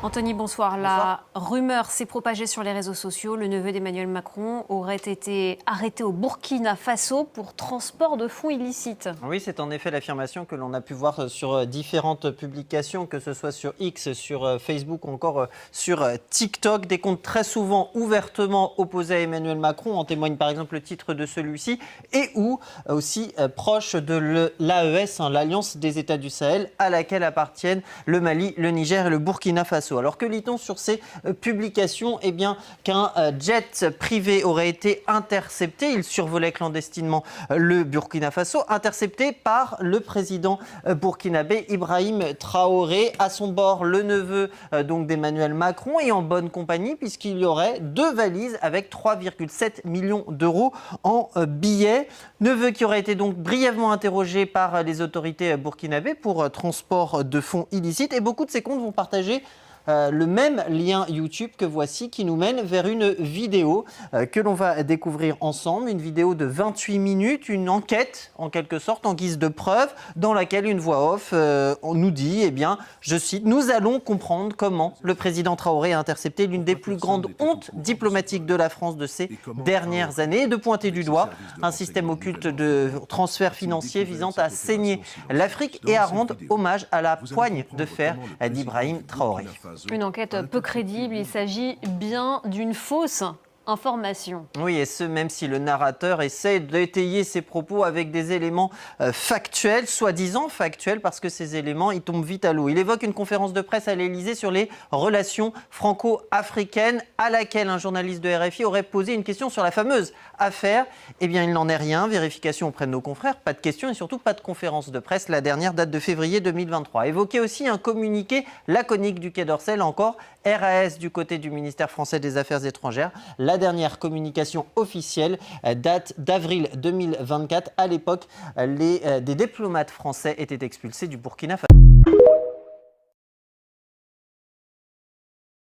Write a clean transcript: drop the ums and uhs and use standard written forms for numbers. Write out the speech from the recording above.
Anthony, bonsoir. La rumeur s'est propagée sur les réseaux sociaux. Le neveu d'Emmanuel Macron aurait été arrêté au Burkina Faso pour transport de fonds illicites. Oui, c'est en effet l'affirmation que l'on a pu voir sur différentes publications, que ce soit sur X, sur Facebook ou encore sur TikTok. Des comptes très souvent ouvertement opposés à Emmanuel Macron. En témoigne par exemple le titre de celui-ci. Et ou aussi proche de l'AES, l'Alliance des États du Sahel, à laquelle appartiennent le Mali, le Niger et le Burkina Faso. Alors que lit-on sur ces publications? Eh bien, qu'un jet privé aurait été intercepté. Il survolait clandestinement le Burkina Faso, intercepté par le président burkinabé Ibrahim Traoré. À son bord, le neveu donc d'Emmanuel Macron et en bonne compagnie puisqu'il y aurait 2 valises avec 3,7 millions d'euros en billets. Neveu qui aurait été donc brièvement interrogé par les autorités burkinabées pour transport de fonds illicites. Et beaucoup de ces comptes vont partager le même lien YouTube que voici qui nous mène vers une vidéo que l'on va découvrir ensemble, une vidéo de 28 minutes, une enquête en quelque sorte en guise de preuve dans laquelle une voix off nous dit, eh bien, je cite, « Nous allons comprendre comment le président Traoré a intercepté l'une des plus grandes hontes diplomatiques de la France de ces dernières années » et de pointer du doigt un système occulte de transferts financiers visant à saigner l'Afrique et à rendre hommage à la poigne de fer d'Ibrahim Traoré. Une enquête peu crédible, il s'agit bien d'une fausse information. Oui, et ce, même si le narrateur essaie d'étayer ses propos avec des éléments factuels, soi-disant factuels, parce que ces éléments, ils tombent vite à l'eau. Il évoque une conférence de presse à l'Élysée sur les relations franco-africaines, à laquelle un journaliste de RFI aurait posé une question sur la fameuse affaire. Eh bien, il n'en est rien. Vérification auprès de nos confrères, pas de questions et surtout pas de conférence de presse. La dernière date de février 2023. Évoqué aussi un communiqué laconique du Quai d'Orsay, là encore, RAS du côté du ministère français des Affaires étrangères. La dernière communication officielle date d'avril 2024. À l'époque, des diplomates français étaient expulsés du Burkina Faso.